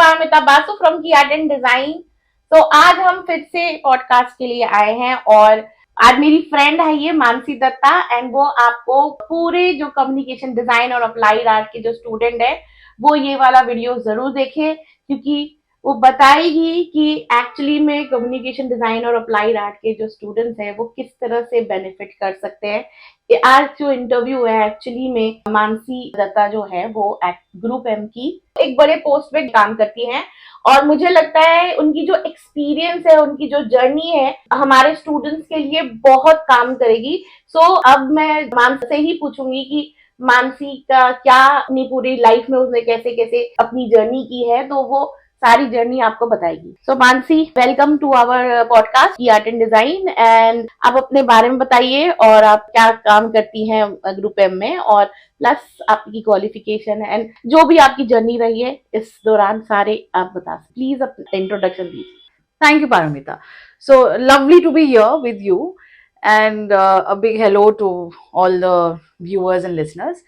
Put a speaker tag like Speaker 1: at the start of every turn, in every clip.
Speaker 1: Paramita Basu from की art and design. तो आज हम फिर से पॉडकास्ट के लिए आए हैं और आज मेरी फ्रेंड है ये मानसी दत्ता एंड वो आपको पूरे जो कम्युनिकेशन डिजाइन और अप्लाइड आर्ट के जो स्टूडेंट है वो ये वाला वीडियो जरूर देखें, क्योंकि वो बताएगी कि एक्चुअली में कम्युनिकेशन डिजाइन और अप्लाइड आर्ट के जो स्टूडेंट्स हैं वो किस तरह से बेनिफिट कर सकते हैं। आज जो इंटरव्यू है एक्चुअली में मानसी दत्ता जो है वो ग्रुप एम की एक बड़े पोस्ट पे काम करती हैं और मुझे लगता है उनकी जो एक्सपीरियंस है, उनकी जो जर्नी है हमारे स्टूडेंट्स के लिए बहुत काम करेगी। सो अब मैं मानसी से ही पूछूंगी कि मानसी का क्या अपनी पूरी लाइफ में उसने कैसे कैसे अपनी जर्नी की है, तो वो सारी जर्नी आपको बताएगी। So Mansi, welcome to our podcast की आर्ट एंड डिजाइन एंड आप अपने बारे में बताइए और आप क्या काम करती हैं ग्रुप एम में और प्लस आपकी क्वालिफिकेशन है एंड जो भी आपकी जर्नी रही है इस दौरान सारे आप बता सकते। प्लीज अपना इंट्रोडक्शन दीजिए।
Speaker 2: Thank you, Paramita. So lovely to be here with you, and a big hello to all the viewers and listeners.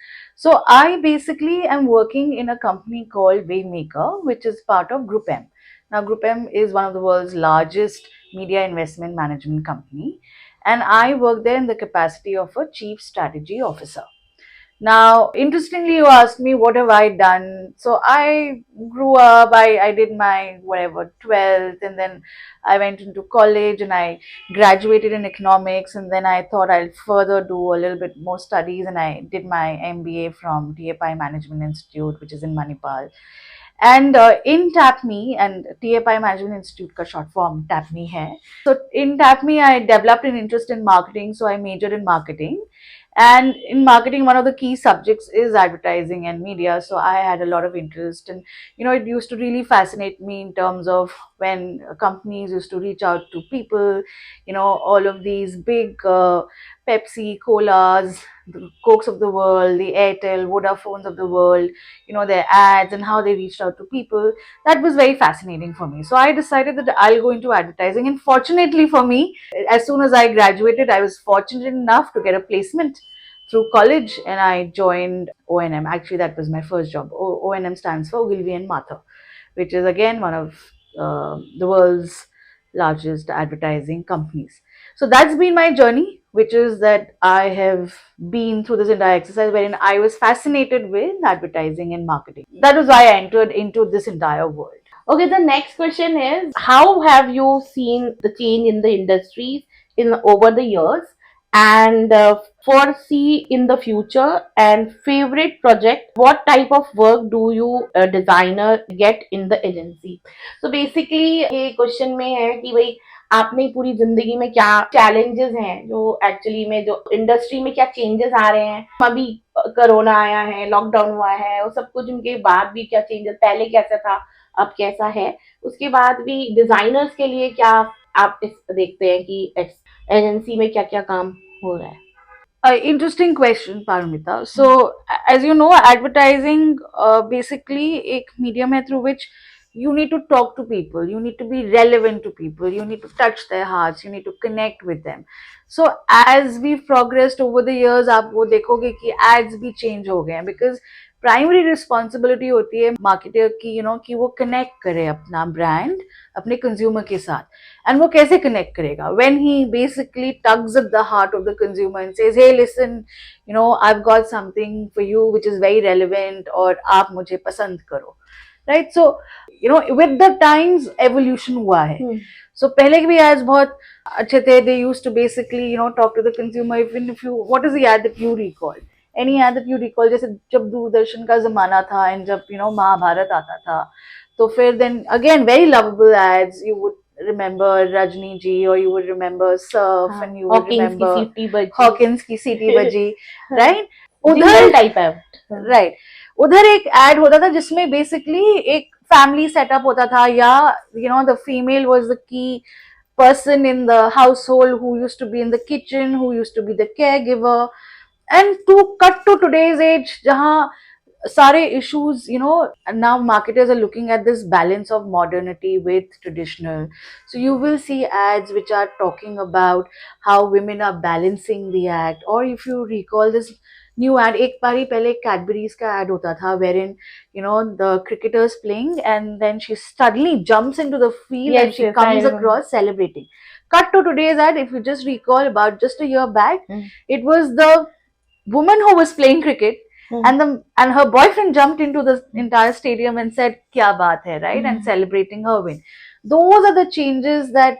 Speaker 2: So I basically am working in a company called Waymaker, which is part of Group M. Now, Group M is one of the world's largest media investment management company, and I work there in the capacity of a chief strategy officer. Now, interestingly, you asked me what have I done. So I grew up, I did my whatever 12th, and then I went into college and I graduated in economics, and then I thought I'll further do a little bit more studies, and I did my MBA from TFI Management Institute, which is in Manipal. And in TAPME, and TFI Management Institute ka short form TAPME hai. So in TAPME, I developed an interest in marketing, so I majored in marketing. And in marketing, one of the key subjects is advertising and media. So I had a lot of interest, and it used to really fascinate me in terms of when companies used to reach out to people. All of these big Pepsi, Colas, the Cokes of the world, the Airtel, Vodafones of the world, their ads and how they reached out to people. That was very fascinating for me. So I decided that I'll go into advertising. And fortunately for me, as soon as I graduated, I was fortunate enough to get a placement through college and I joined O&M. Actually, that was my first job. O&M stands for Ogilvy and Mather, which is again one of the world's largest advertising companies. So that's been my journey, which is that I have been through this entire exercise wherein I was fascinated with advertising and marketing. That was why I entered into this entire world.
Speaker 1: Okay, the next question is how have you seen the change in the industries in over the years and foresee in the future, and favorite project, what type of work do you designer get in the agency? So basically ये question में है कि भाई आपने पूरी जिंदगी में क्या चैलेंजेस हैं, जो एक्चुअली में जो इंडस्ट्री में क्या चेंजेस आ रहे हैं। अभी कोरोना आया है, लॉकडाउन हुआ है, वो सब कुछ उनके बाद भी क्या चेंजेस, पहले कैसा था अब कैसा है, उसके बाद भी डिजाइनर्स के लिए क्या आप इस देखते हैं कि एजेंसी में क्या क्या काम हो रहा है।
Speaker 2: Interesting question, Paramita. So, as you know, advertising basically a medium hai through which you need to talk to people, you need to be relevant to people, you need to touch their hearts, you need to connect with them. So, as we've progressed over the years, आप वो देखोगे कि ads भी change हो गए हैं because primary responsibility होती है मार्केटर की कि वो कनेक्ट करे अपना ब्रांड अपने कंज्यूमर के साथ। एंड वो कैसे कनेक्ट करेगा when he basically tugs at the heart of the consumer and says hey listen I have got something for you which is very relevant और आप मुझे पसंद करो, right. So with the times evolution हुआ है। सो पहले के भी एड्स बहुत अच्छे थे। They used to basically talk to the consumer. Even if you what is the ad that you recall, any ad that you recall, जैसे जब दूरदर्शन का जमाना था एंड जब महाभारत आता था तो फिर then again very lovable ads you would remember Rajni ji, or you would remember Surf, and you would remember Hawkins की सीटी बजी, right? उधर
Speaker 1: टाइप है,
Speaker 2: right? उधर एक एड होता था जिसमें बेसिकली एक फैमिली सेटअप होता था या the female was the key person in the household who used to be in the kitchen, who used to be the caregiver. And to cut to today's age jahan sare issues, now marketers are looking at this balance of modernity with traditional. So you will see ads which are talking about how women are balancing the act, or if you recall this new ad, एक बारी पहले Cadbury's का ad होता था where in the cricketers playing and then she suddenly jumps into the field and
Speaker 1: Yes,
Speaker 2: she
Speaker 1: yes, I
Speaker 2: comes
Speaker 1: remember.
Speaker 2: across celebrating. Cut to today's ad, if you just recall about just a year back,
Speaker 1: Mm.
Speaker 2: it was the woman who was playing cricket
Speaker 1: Mm.
Speaker 2: and her boyfriend jumped into the entire stadium and said kya baat hai, right, and
Speaker 1: Mm.
Speaker 2: celebrating her win. Those are the changes that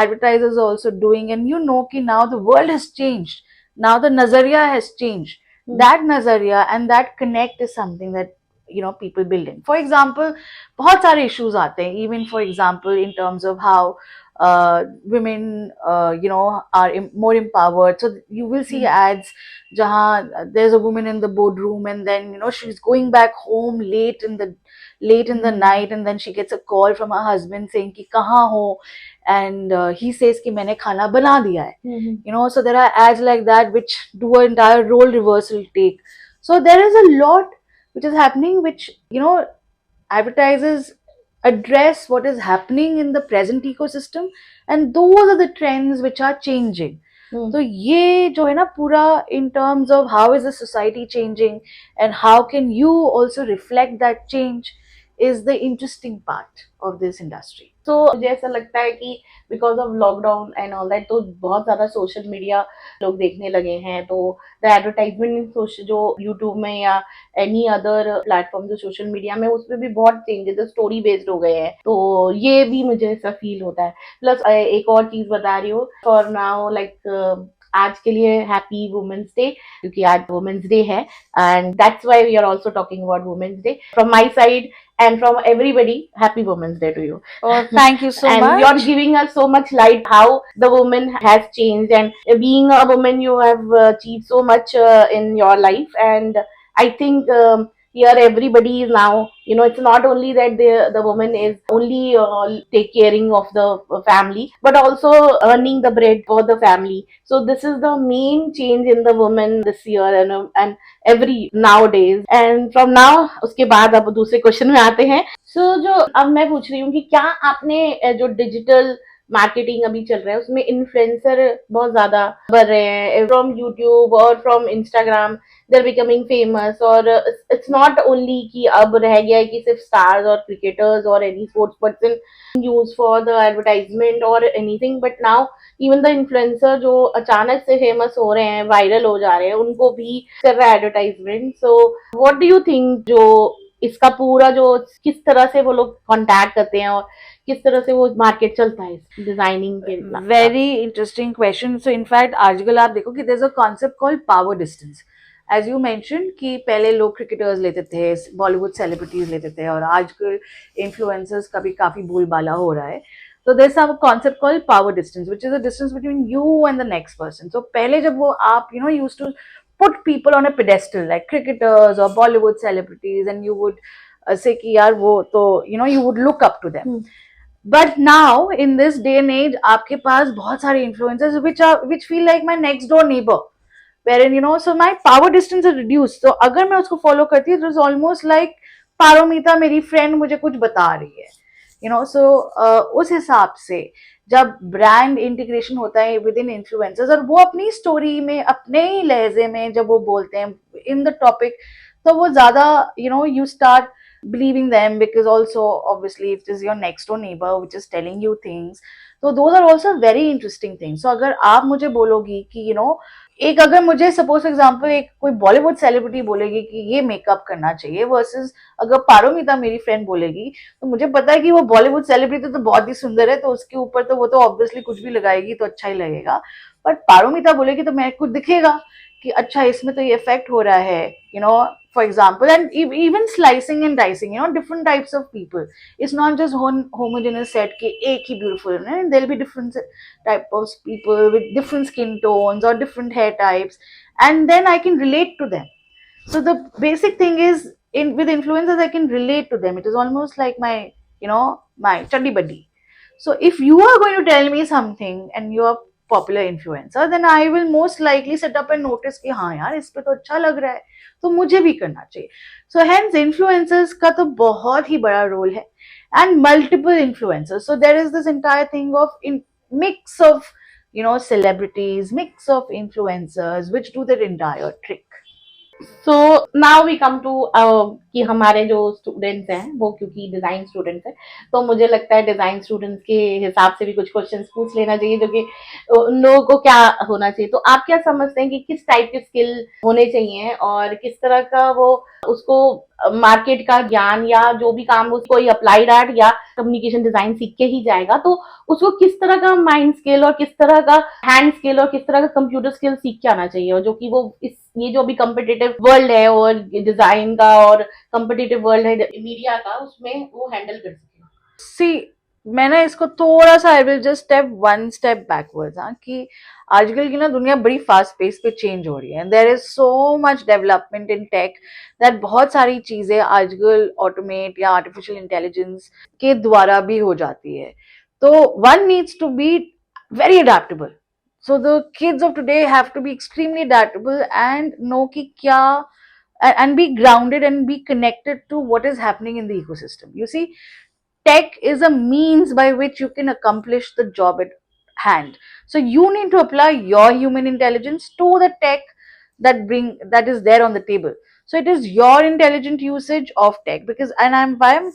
Speaker 2: advertisers are also doing, and ki now the world has changed, now the nazariya has changed.
Speaker 1: Mm.
Speaker 2: That nazariya and that connect is something that people build in. For example, बहुत सारे issues आते हैं, even for example in terms of how women are more empowered. So you will see ads jahan there's a woman in the boardroom and then she's going back home late in the night, and then she gets a call from her husband saying ki kahan ho, and he says ki maine khana bana diya hai.
Speaker 1: Mm.
Speaker 2: So there are ads like that which do an entire role reversal take. So there is a lot which is happening, which advertisers address what is happening in the present ecosystem, and those are the trends which are changing.
Speaker 1: Mm.
Speaker 2: तो ये जो है ना पूरा in terms of how is the society changing and how can you also reflect that change is the interesting part of this industry.
Speaker 1: तो मुझे ऐसा लगता है कि because of lockdown and all that तो बहुत ज्यादा सोशल मीडिया लोग देखने लगे हैं, तो द एडवर्टाइजमेंट इन सोशल जो यूट्यूब में या एनी अदर प्लेटफॉर्म जो सोशल मीडिया में उसमें भी बहुत चेंजेस स्टोरी बेस्ड हो गए हैं, तो ये भी मुझे ऐसा फील होता है। प्लस एक और चीज बता रही हूँ फॉर नाउ लाइक आज के लिए हैप्पी वुमेन्स डे, क्योंकि आज वुमेन्स डे है and that's why we are also talking about women's day from my side and from everybody, happy women's day to you.
Speaker 2: Oh, thank you so
Speaker 1: And you're
Speaker 2: much.
Speaker 1: giving us so much light how the woman has changed, and being a woman you have achieved so much in your life. And I think here everybody is now, it's not only that the woman is only take caring of the family, but also earning the bread for the family. So this is the main change in the woman this year, and every nowadays. And from now उसके बाद अब दूसरे question में आते हैं। सो जो अब मैं पूछ रही हूँ कि क्या आपने जो डिजिटल मार्केटिंग अभी चल रहा है उसमें इन्फ्लुएंसर बहुत ज्यादा बढ़ रहे हैं फ्रॉम यूट्यूब और from Instagram, they are becoming famous, और इट्स नॉट ओनली कि अब रह गया है कि सिर्फ स्टार्स और क्रिकेटर्स और any sports person use for the advertisement और anything, but now even the influencer जो अचानक से फेमस हो रहे हैं, वायरल हो जा रहे हैं, उनको भी कर रहा है advertisement. So what do you think जो इसका पूरा जो किस तरह से वो लोग कांटेक्ट करते हैं और किस तरह से वो मार्केट चलता है डिजाइनिंग के
Speaker 2: very interesting question. So in fact आजकल आप देखो कि there is a concept called power distance. As you mention कि पहले लोग क्रिकेटर्स लेते थे, बॉलीवुड सेलिब्रिटीज लेते थे, और आजकल इन्फ्लुएंसर्स का भी काफी बोलबाला हो रहा है. तो there is a concept called power distance which is a distance between you and the next person. So पहले जब वो आप used to put people on a pedestal like cricketers or Bollywood celebrities, and you would say कि यार वो तो you would look up to them. But now in this day and age आपके पास बहुत सारे influencers which feel like my next door neighbor, wherein so my power distance is reduced. So अगर मैं उसको follow करती हूँ, it is almost like Paromita मेरी friend मुझे कुछ बता रही है. So उस हिसाब से जब ब्रांड इंटीग्रेशन होता है विद इन इन्फ्लुएंसर्स और वो अपनी स्टोरी में अपने ही लहजे में जब वो बोलते हैं इन द टॉपिक, तो वो ज्यादा you start believing them, because also obviously it is your next door neighbor which is telling you things. So those are also very interesting things. So अगर आप मुझे बोलोगी कि एक अगर मुझे सपोज एग्जांपल एक कोई बॉलीवुड सेलिब्रिटी बोलेगी कि ये मेकअप करना चाहिए, वर्सेस अगर पारोमिता मेरी फ्रेंड बोलेगी, तो मुझे पता है कि वो बॉलीवुड सेलिब्रिटी तो बहुत ही सुंदर है, तो उसके ऊपर तो वो तो ऑब्वियसली कुछ भी लगाएगी तो अच्छा ही लगेगा. बट पारोमिता बोलेगी तो मेरे को दिखेगा कि अच्छा इसमें तो ये इफेक्ट हो रहा है, for example. And even slicing and dicing, different types of people. It's not just homogeneous set ki ek hi beautiful, there'll be different type of people with different skin tones or different hair types, and then I can relate to them. So the basic thing is, with influencers I can relate to them. It is almost like my my chuddy buddy. So if you are going to tell me something and you are popular influencer, then I will most likely sit up and notice कि हाँ यार इस पे तो अच्छा लग रहा है, तो मुझे भी करना चाहिए. So hence influencers का तो बहुत ही बड़ा रोल है, and multiple influencers. So there is this entire thing of mix of celebrities, mix of influencers which do their entire trick.
Speaker 1: So now we come to कि हमारे जो स्टूडेंट्स हैं वो क्योंकि डिजाइन स्टूडेंट्स हैं, तो मुझे लगता है डिजाइन स्टूडेंट्स के हिसाब से भी कुछ क्वेश्चंस पूछ लेना चाहिए जो कि उन लोगों को क्या होना चाहिए। तो आप क्या समझते हैं कि किस टाइप के स्किल होने चाहिए और किस तरह का वो उसको मार्केट का ज्ञान या जो भी काम उसको कोई अप्लाइड आर्ट या कम्युनिकेशन डिजाइन सीख के ही जाएगा, तो उसको किस तरह का माइंड स्किल और किस तरह का हैंड स्किल और किस तरह का कंप्यूटर स्किल सीख के आना चाहिए, और जो कि वो इस ये जो भी कम्पिटिटिव वर्ल्ड है और डिजाइन का और कम्पिटिटिव वर्ल्ड है मीडिया का, उसमें वो हैंडल कर सके।
Speaker 2: सी मैं ना इसको थोड़ा सा I will just step one step backwards, हाँ, कि आजकल की ना दुनिया बड़ी फास्ट पेस पे चेंज हो रही है। There is so much development in tech that बहुत सारी चीजें आजकल ऑटोमेट या आर्टिफिशियल इंटेलिजेंस के द्वारा भी हो जाती है। तो one needs to be very adaptable. So the kids of today have to be extremely adaptable and know कि क्या and be grounded and be connected to what is happening in the ecosystem. You see, tech is a means by which you can accomplish the job at hand. So you need to apply your human intelligence to the tech that is there on the table. So it is your intelligent usage of tech, because and I'm why I'm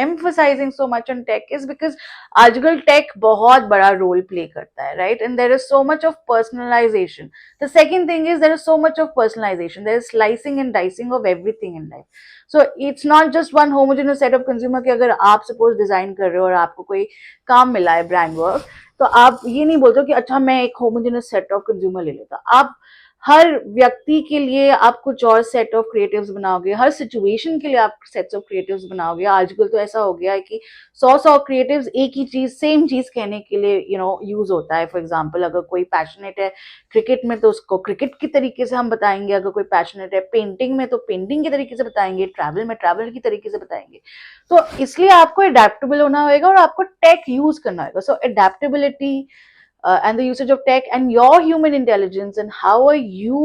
Speaker 2: emphasizing so much on tech is because आजकल tech बहुत बड़ा role play करता है, right? And there is so much of personalization. The second thing is there is so much of personalization. There is slicing and dicing of everything in life. So it's not just one homogeneous set of consumer कि अगर आप suppose design कर रहे हो और आपको कोई काम मिला है ब्रांड वर्क, तो आप ये नहीं बोलते हो कि अच्छा मैं एक होमोजेनस सेट ऑफ कंज्यूमर ले लेता। आप हर व्यक्ति के लिए आप कुछ और सेट ऑफ क्रिएटिव्स बनाओगे, हर सिचुएशन के लिए आप सेट्स ऑफ क्रिएटिव्स बनाओगे। आजकल तो ऐसा हो गया है कि 100 क्रिएटिव्स एक ही चीज सेम चीज कहने के लिए यूज होता है। फॉर एग्जाम्पल अगर कोई पैशनेट है क्रिकेट में तो उसको क्रिकेट की तरीके से हम बताएंगे, अगर कोई पैशनेट है पेंटिंग में तो पेंटिंग के तरीके से बताएंगे, ट्रैवल में ट्रैवल की तरीके से बताएंगे। तो इसलिए आपको अडेप्टेबल होना होगा और आपको टेक यूज करना होगा। सो adaptability and the usage of tech and your human intelligence, and how are you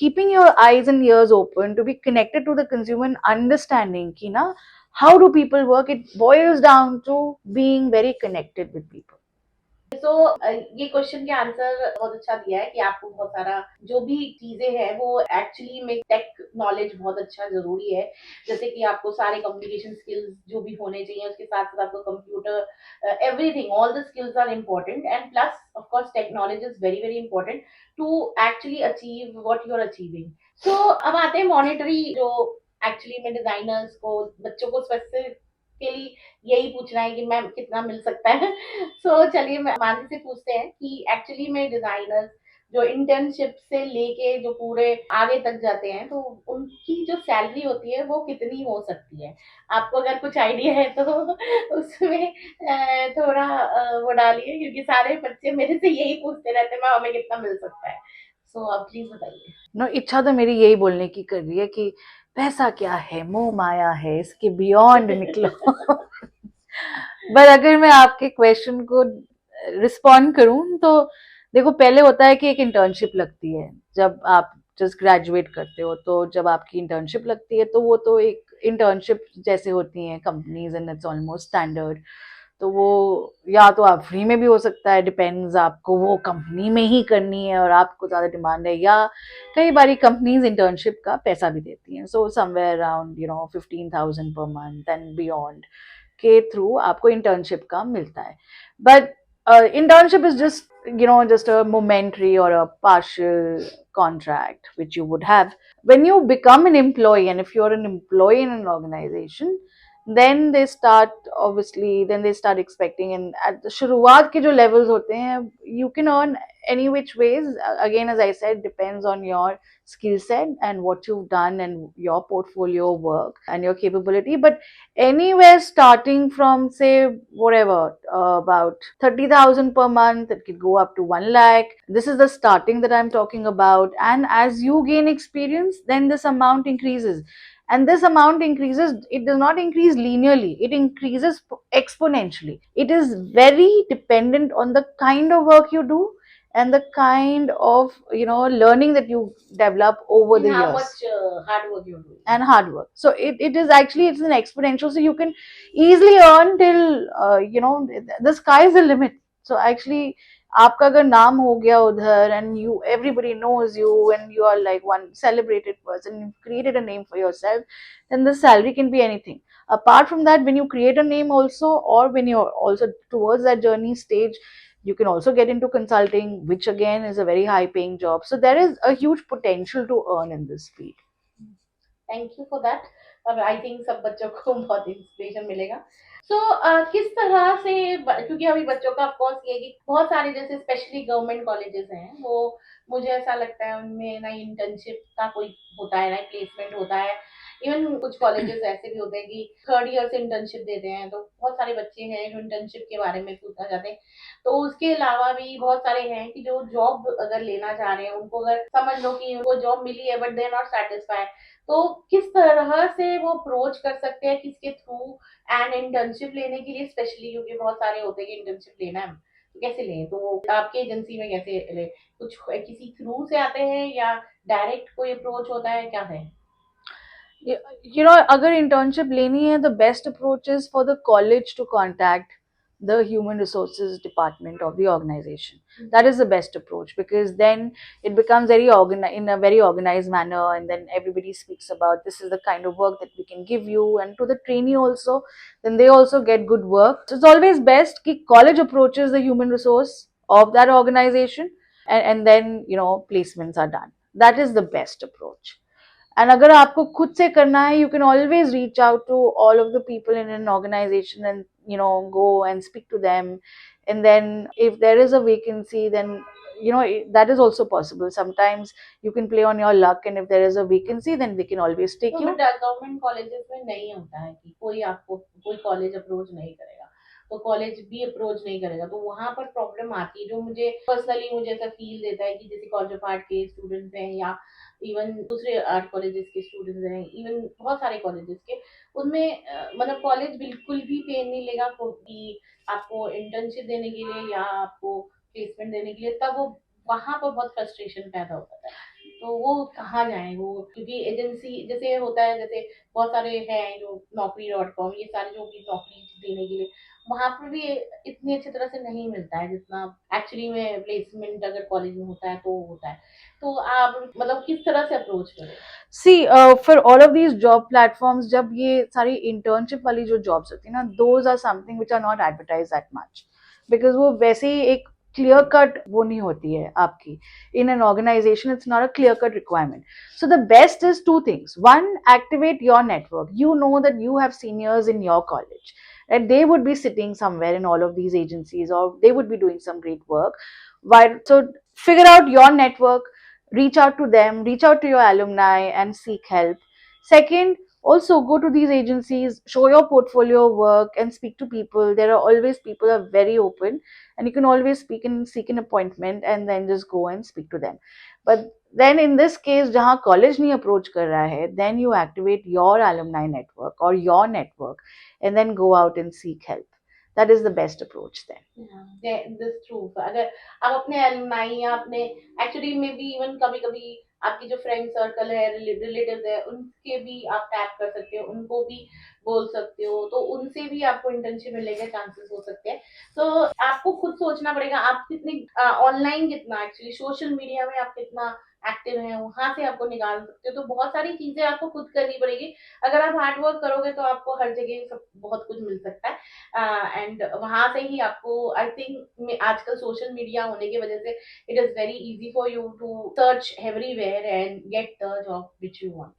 Speaker 2: keeping your eyes and ears open to be connected to the consumer and understanding ki na how do people work. It boils down to being very connected with people.
Speaker 1: तो ये question के answer बहुत अच्छा दिया है कि आपको बहुत सारा जो भी चीजें हैं वो एक्चुअली में टेक नॉलेज बहुत अच्छा जरूरी है। जैसे कि आपको सारे कम्युनिकेशन स्किल्स जो भी होने चाहिए, उसके साथ साथ आपको computer everything all the skills are important, and plus of course technology is very very important to actually achieve what you are achieving. So अब आते हैं मॉनेटरी, जो एक्चुअली में डिजाइनर्स को बच्चों को स्पेसिफिक के लिए यही पूछना है कि मैम कितना मिल सकता है। सो चलिए मानसी से पूछते हैं कि एक्चुअली में डिजाइनर्स जो इंटर्नशिप से लेके जो पूरे आगे तक जाते हैं, तो उनकी जो सैलरी होती है वो कितनी हो सकती है? आपको अगर कुछ आइडिया है तो उसमें थोड़ा वो डालिए, क्योंकि सारे बच्चे मेरे से यही पूछते रहते हैं मैम हमें कितना मिल सकता है। सो आप प्लीज बताइए।
Speaker 2: नो, इच्छा तो मेरी यही बोलने की कर रही है कि पैसा क्या है, मोह माया है, इसके बियॉन्ड निकलो। पर अगर मैं आपके क्वेश्चन को रिस्पॉन्ड करूं तो देखो, पहले होता है कि एक इंटर्नशिप लगती है जब आप जस्ट ग्रेजुएट करते हो। तो जब आपकी इंटर्नशिप लगती है तो वो तो एक इंटर्नशिप जैसे होती हैं companies and it's almost standard. तो वो या तो आप फ्री में भी हो सकता है, डिपेंड्स आपको वो कंपनी में ही करनी है और आपको ज़्यादा डिमांड है, या कई बारी कंपनीज इंटर्नशिप का पैसा भी देती हैं। So somewhere around 15,000 per month and beyond के थ्रू आपको इंटर्नशिप का मिलता है। But internship is just a momentary or a partial contract which you would have when you become an employee. And if you're an employee in an organization, then they start expecting, and at the शुरुआत के जो levels होते हैं you can earn any which ways. Again, as I said, depends on your skill set and what you've done and your portfolio work and your capability. But anywhere starting from say whatever about 30,000 per month, it could go up to 1 lakh. This is the starting that I'm talking about, and as you gain experience then this amount increases. And this amount increases, it does not increase linearly, it increases exponentially. It is very dependent on the kind of work you do and the kind of learning that you develop over the
Speaker 1: how
Speaker 2: years
Speaker 1: much hard work you're doing.
Speaker 2: and hard work. So it is actually, it's an exponential, so you can easily earn till the sky is the limit. So actually आपका अगर नाम हो गया उधर, and you everybody knows you, and you are like one celebrated person, you created a name for yourself, then the salary can be anything. Apart from that, when you create a name also, or when you're also towards that journey stage, you can also get into consulting, which again is a very high paying job. So there is a huge potential to earn in this field.
Speaker 1: Thank you for that. अब I think सब बच्चों को बहुत inspiration मिलेगा। सो किस तरह से क्योंकि अभी बच्चों का ऑफकोर्स ये है कि बहुत सारे जैसे स्पेशली गवर्नमेंट कॉलेजेस हैं वो, मुझे ऐसा लगता है उनमें ना इंटर्नशिप का कोई होता है ना प्लेसमेंट होता है। इवन कुछ कॉलेजेस ऐसे भी होते हैं कि थर्ड ईयर से इंटर्नशिप देते हैं, तो बहुत सारे बच्चे हैं जो इंटर्नशिप के बारे में पूछना चाहते हैं। तो उसके अलावा भी बहुत सारे हैं कि जो जॉब अगर लेना चाह रहे हैं, उनको अगर समझ लो कि उनको जॉब मिली है but they are not satisfied, तो किस तरह से वो अप्रोच कर सकते हैं किसके थ्रू एंड इंटर्नशिप लेने के लिए, स्पेशली क्योंकि बहुत सारे होते हैं कि इंटर्नशिप लेना है तो कैसे लें, तो वो आपके एजेंसी में कैसे लें? कुछ किसी थ्रू से आते हैं या डायरेक्ट कोई अप्रोच होता है, क्या है?
Speaker 2: You know, अगर internship लेनी है, the best approach is for the college to contact the human resources department of the organization. That is the best approach, because then it becomes very organized, in a very organized manner, and then everybody speaks about this is the kind of work that we can give you, and to the trainee also, then they also get good work. So it's always best कि college approaches the human resource of that organization, and then placements are done. That is the best approach. And अगर आपको खुद से करना है, you can always reach out to all of the people in an organization, and go and speak to them. And then if there is a vacancy, then that is also possible. Sometimes you can play on your luck, and if there is a vacancy, then they can always take
Speaker 1: तो
Speaker 2: you.
Speaker 1: But government colleges में नहीं होता है कि कोई आपको कोई college approach नहीं करेगा, तो कॉलेज भी अप्रोच नहीं करेगा, तो वहां पर प्रॉब्लम आती है जो मुझे पर्सनली मुझे ऐसा फील देता है कि जैसे कॉलेज ऑफ आर्ट के स्टूडेंट्स हैं या इवन दूसरे आर्ट कॉलेजेस के स्टूडेंट्स हैं, इवन बहुत सारे कॉलेजेस के, उनमें मतलब कॉलेज बिल्कुल भी पेन नहीं लेगा कि आपको इंटर्नशिप देने के लिए या आपको प्लेसमेंट देने के लिए, तब वो वहां पर बहुत फ्रस्ट्रेशन पैदा होता है। तो वो कहाँ जाएँ वो, क्योंकि एजेंसी जैसे होता है, जैसे बहुत सारे हैं जो नौकरी.com, ये सारे जो भी नौकरी देने के लिए, वहाँ पर भी इतनी अच्छी तरह से नहीं मिलता है जितना एक्चुअली में प्लेसमेंट अगर कॉलेज में होता है तो होता है। तो आप मतलब किस तरह से अप्रोच करें?
Speaker 2: See, for all of these job platforms, जब ये सारी internship वाली जो jobs होती है ना, those are something which are not advertised that much, because वो वैसे ही एक clear cut वो नहीं होती है आपकी, in an organization it's not a clear cut requirement. So the best is two things. One, activate your network. You know that you have seniors in your college, and they would be sitting somewhere in all of these agencies, or they would be doing some great work. So figure out your network, reach out to them, reach out to your alumni and seek help. Second, also go to these agencies, show your portfolio work and speak to people. There are always people are very open, and you can always speak and seek an appointment and then just go and speak to them. But then in this case, जहाँ college नहीं approach कर रहा है, then you activate your alumni network or your network and then go out and seek help. That is the best approach then.
Speaker 1: This true, अगर आप अपने alumni या अपने एक्चुअली में भी इवन कभी कभी आपकी जो फ्रेंड सर्कल है, रिलेटिव है, उनके भी आप टैप कर सकते हो, उनको भी बोल सकते हो, तो उनसे भी आपको इंटर्नशिप मिलने के चांसेस हो सकते हैं। तो आपको खुद सोचना पड़ेगा आप कितनी ऑनलाइन, कितना एक्चुअली सोशल मीडिया में आप कितना एक्टिव हैं, वहां से आपको निकाल सकते हो। तो बहुत सारी चीजें आपको खुद करनी पड़ेगी। अगर आप हार्ड वर्क करोगे तो आपको हर जगह सब बहुत कुछ मिल सकता है, एंड वहां से ही आपको आई थिंक आजकल सोशल मीडिया होने की वजह से it is very easy for you to search everywhere and get the job which you want.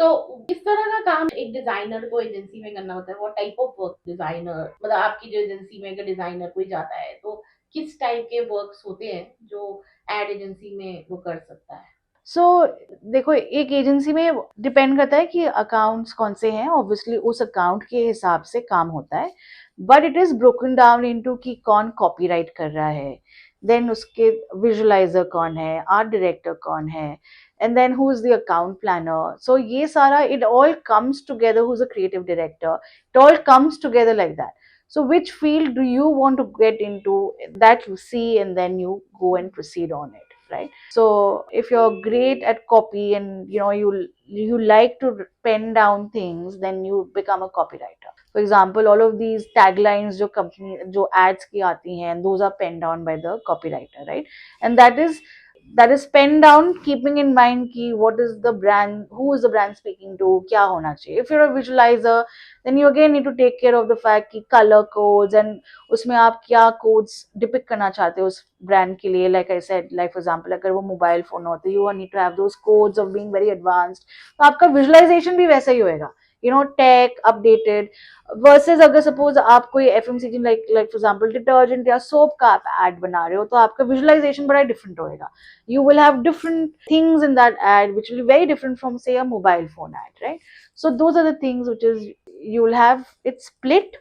Speaker 1: So किस तरह का काम एक डिजाइनर को एजेंसी में करना होता है? What type of work designer, मतलब आपकी जो एजेंसी में अगर डिजाइनर कोई जाता है तो किस टाइप के वर्क्स होते हैं जो एड एजेंसी में वो कर सकता है?
Speaker 2: सो देखो, एक एजेंसी में डिपेंड करता है कि अकाउंट्स कौन से हैं, ऑब्वियसली उस अकाउंट के हिसाब से काम होता है, but it is broken down into कि कौन कॉपीराइट कर रहा है, देन उसके विजुअलाइजर कौन है, आर्ट डायरेक्टर कौन है, and then who is the account planner. So ये सारा it all comes together, who is a creative director, it all comes together like that. So which field do you want to get into, that you see and then you go and proceed on it, right? So if you're great at copy and you like to pen down things, then you become a copywriter. For example, all of these taglines जो company जो ads की आती हैं, those are penned down by the copywriter, right? And that is penned down keeping in mind कि what is the brand, who is the brand speaking to, क्या होना चाहिए. If you're a visualizer, then you again need to take care of the fact कि color codes and उसमें आप क्या codes depict करना चाहते हो उस brand के लिए. Like I said, like for example, अगर वो mobile phone होते, you need to have those codes of being very advanced. तो आपका visualization भी वैसा ही होएगा, tech updated. वर्सेस अगर सपोज आप कोई FMCG like for example detergent या सोप का आप एड बना रहे हो, तो आपका विजुअलाइजेशन बड़ा डिफरेंट होएगा. You will have different things in that ad which will be very different from say a mobile phone ad, right? So those are the things which is you will have it split.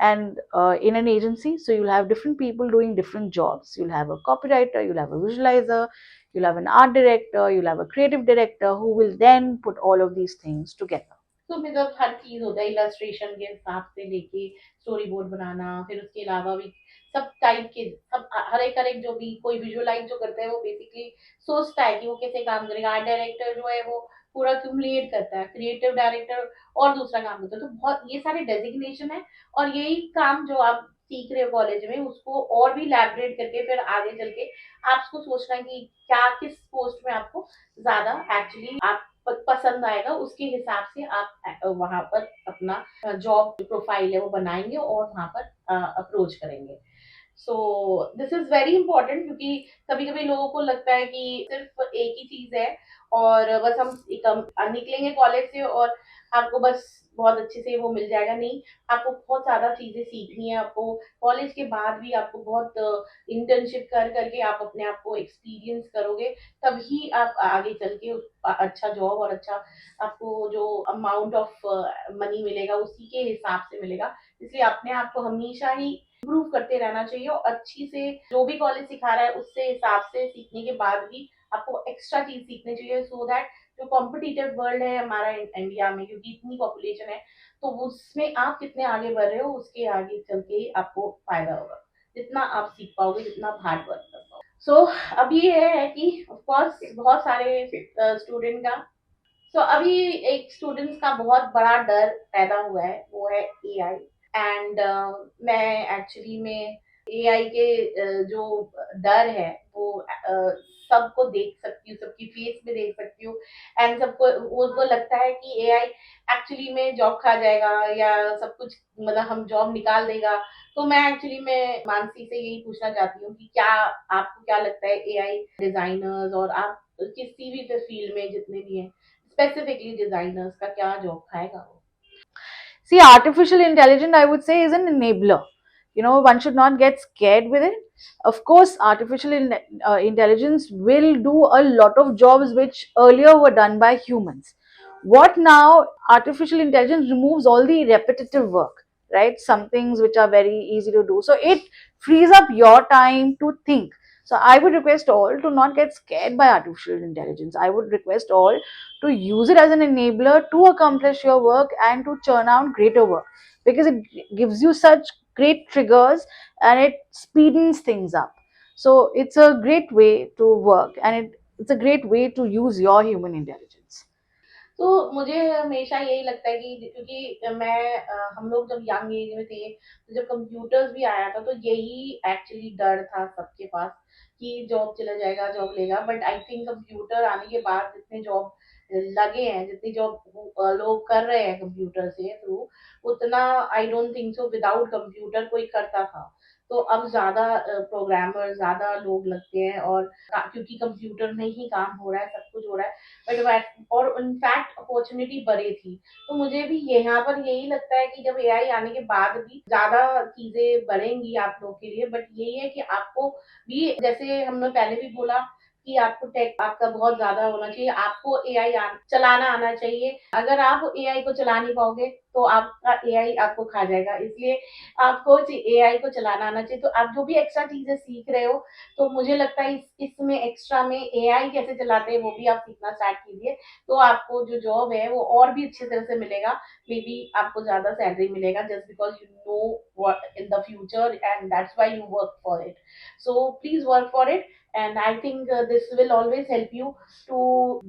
Speaker 2: And in an agency, so you'll have different people doing different jobs. You'll have a copywriter, you'll have a visualizer, you'll have an art director, you'll have a creative director who will then put all of these things together.
Speaker 1: तो मतलब हर चीज होता है illustration के हिसाब से लेके story board बनाना, फिर उसके अलावा भी सब टाइप के सब हर एक जो भी कोई विजुअलाइज जो करता है वो बेसिकली सोचता है कि वो कैसे काम करेगा. आर्ट डायरेक्टर जो है वो पूरा क्यूमुलेट करता है, क्रिएटिव डायरेक्टर और दूसरा काम करता है. तो बहुत ये सारे डेजिग्नेशन है और यही काम जो आप सीख रहे हो कॉलेज में उसको और भी लैबरेट करके फिर आगे चल के आपको सोचना है कि क्या किस पोस्ट में आपको ज्यादा एक्चुअली आप पसंद आएगा, उसके हिसाब से आप वहां पर अपना जॉब प्रोफाइल है वो बनाएंगे और वहां पर अप्रोच करेंगे. So this is very important क्योंकि कभी कभी लोगों को लगता है कि सिर्फ एक ही चीज है और बस हम निकलेंगे कॉलेज से और आपको बस बहुत अच्छे से वो मिल जाएगा. नहीं, आपको बहुत ज्यादा चीजें सीखनी है. आपको कॉलेज के बाद भी आपको बहुत इंटर्नशिप कर करके आप अपने आप को एक्सपीरियंस करोगे, तभी आप आगे चल के अच्छा जॉब और अच्छा आपको जो अमाउंट ऑफ मनी मिलेगा उसी के हिसाब से मिलेगा. इसलिए अपने आप को हमेशा ही इम्प्रूव करते रहना चाहिए और अच्छी से जो भी कॉलेज सिखा रहा है उससे हिसाब से सीखने के बाद भी आपको एक्स्ट्रा चीज सीखनी चाहिए सो दैट जो कॉम्पिटिटिव वर्ल्ड है हमारा इंडिया में, क्योंकि इतनी पॉपुलेशन है, तो उसमें आप कितने आगे बढ़ रहे हो उसके आगे चल के ही आपको फायदा होगा. जितना आप सीख पाओगे, जितना आप हार्ड वर्क कर पाओगे. सो अभी ये है कि ऑफकोर्स बहुत सारे स्टूडेंट का अभी एक स्टूडेंट्स का बहुत बड़ा डर पैदा हुआ है, वो है एआई. एंड मैं एक्चुअली में एआई के जो डर है वो सबको देख सकती हूँ, सबकी फेस में देख सकती हूँ. एंड सबको वो लगता है कि एआई एक्चुअली में जॉब खा जाएगा या सब कुछ मतलब हम जॉब निकाल देगा. तो मैं एक्चुअली में मानसी से यही पूछना चाहती हूँ कि क्या आपको क्या लगता है एआई डिजाइनर्स और आप किसी भी फील्ड में जितने भी हैं स्पेसिफिकली डिजाइनर्स का क्या जॉब खाएगा वो?
Speaker 2: See, artificial intelligence, I would say, is an enabler. One should not get scared with it. Of course, artificial intelligence will do a lot of jobs which earlier were done by humans. What now? Artificial intelligence removes all the repetitive work, right? Some things which are very easy to do. So it frees up your time to think. So I would request all to not get scared by artificial intelligence. I would request all to use it as an enabler to accomplish your work and to churn out greater work, because it gives you such great triggers and it speeds things up. So it's a great way to work, and it's a great way to use your human intelligence.
Speaker 1: तो मुझे हमेशा यही लगता है कि क्योंकि हम लोग जब यंग एज में थे तो जब कंप्यूटर्स भी आया था तो यही एक्चुअली डर था सबके पास कि जॉब चला जाएगा, जॉब लेगा. बट आई थिंक कंप्यूटर आने के बाद जितने जॉब लगे हैं, जितनी जॉब लोग कर रहे हैं कंप्यूटर से थ्रू, उतना I don't think so without computer कोई करता था. तो अब ज्यादा प्रोग्रामर ज्यादा लोग लगते हैं और क्योंकि कंप्यूटर में ही काम हो रहा है, सब कुछ हो रहा है. बट और इनफैक्ट अपॉर्चुनिटी बढ़ी थी. तो मुझे भी यहाँ पर यही लगता है कि जब एआई आने के बाद भी ज्यादा चीजें बढ़ेंगी आप लोग के लिए. बट यही है कि आपको भी जैसे हमने पहले भी बोला कि आपको टेक आपका बहुत ज्यादा होना चाहिए, आपको एआई चलाना आना चाहिए. अगर आप एआई को चला नहीं पाओगे तो आपका एआई आपको खा जाएगा. इसलिए आपको एआई को चलाना आना चाहिए. तो आप जो भी एक्स्ट्रा चीजें सीख रहे हो तो मुझे लगता है इसमें एक्स्ट्रा में एआई कैसे चलाते हैं वो भी आप सीखना स्टार्ट कीजिए. तो आपको जो जॉब है वो और भी अच्छी तरह से मिलेगा. मे बी आपको ज्यादा सैलरी मिलेगा just because you know in the future and that's why you work for it. So please work for it and I think this will always help you to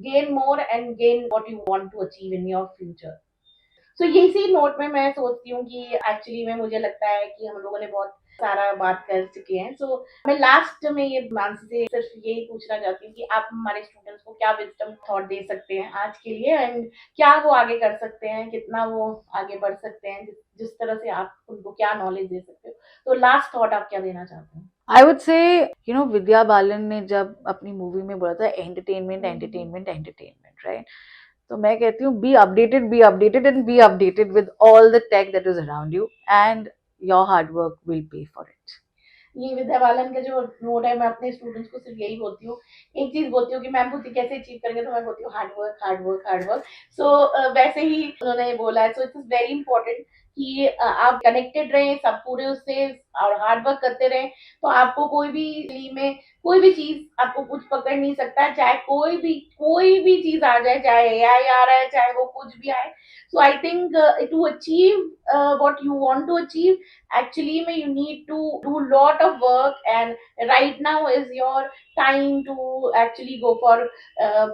Speaker 1: gain more and gain what you want to achieve in your future. तो इसी note में मैं सोचती हूँ कि actually में मुझे लगता है कि हम लोगों ने बहुत सारा बात कर चुके हैं। सो मैं लास्ट में ये मानसी से सिर्फ यही पूछना चाहती हूँ कि आप हमारे स्टूडेंट्स को क्या विजडम थॉट दे सकते हैं आज के लिए, एंड क्या वो आगे कर सकते हैं, कितना वो आगे बढ़ सकते हैं, जिस तरह से आप उनको क्या नॉलेज दे सकते हो। तो लास्ट थॉट आप क्या देना चाहते हैं?
Speaker 2: I would say, Vidya Balan ने जब अपनी मूवी में बोला था एंटरटेनमेंट एंटरटेनमेंट एंटरटेनमेंट, राइट? तो मैं कहती हूँ be updated and be updated with all the tech that is around you, and your hard work will pay for it.
Speaker 1: ये विद्या बालन का जो नोट है, मैं अपने स्टूडेंट्स को सिर्फ यही बोलती हूँ, एक चीज बोलती हूँ कि मैम खुद कैसे अचीव करेंगे, तो मैं बोलती हूँ hard work hard work hard work. So वैसे ही उन्होंने बोला है। सो इट्स वेरी इंपॉर्टेंट कि आप कनेक्टेड रहें सब पूरे उससे और हार्ड वर्क करते रहें, तो आपको कोई भी में कोई भी चीज आपको कुछ पकड़ नहीं सकता, चाहे कोई भी चीज आ जाए, चाहे एआई आ रहा है, चाहे वो कुछ भी आए। So I think to achieve what you want to achieve, actually you need to do lot of work, and right now is your time to actually go for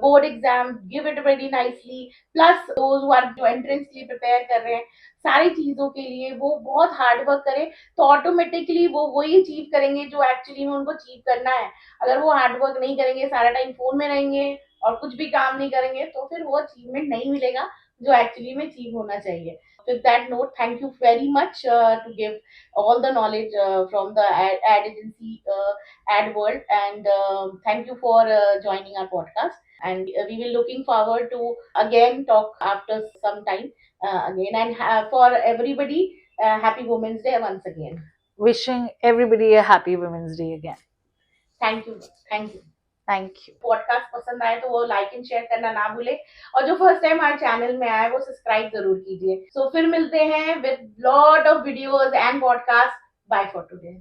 Speaker 1: board exam, give it very nicely, plus those who are जो entrance के लिए prepare कर रहे हैं सारी चीजों के लिए वो बहुत हार्ड वर्क करें, तो ऑटोमेटिकली वो वही अचीव करेंगे जो एक्चुअली में उनको अचीव करना है। अगर वो हार्ड वर्क नहीं करेंगे, सारा टाइम फोन में रहेंगे और कुछ भी काम नहीं करेंगे, तो फिर वो अचीवमेंट नहीं मिलेगा जो एक्चुअली में अचीव होना चाहिए। With that note, thank you very much to give all the knowledge from the ad agency, ad world, and thank you for joining our podcast. And we will looking forward to again talk after some time again. And for everybody, happy Women's Day once again.
Speaker 2: Wishing everybody a happy Women's Day again.
Speaker 1: Thank you. Thank you.
Speaker 2: Thank you.
Speaker 1: Podcast पसंद आए तो वो like and share करना ना भूले, और जो first time हमारे चैनल में आए वो सब्सक्राइब जरूर कीजिए। सो फिर मिलते हैं with lot of videos and podcast. Bye for today.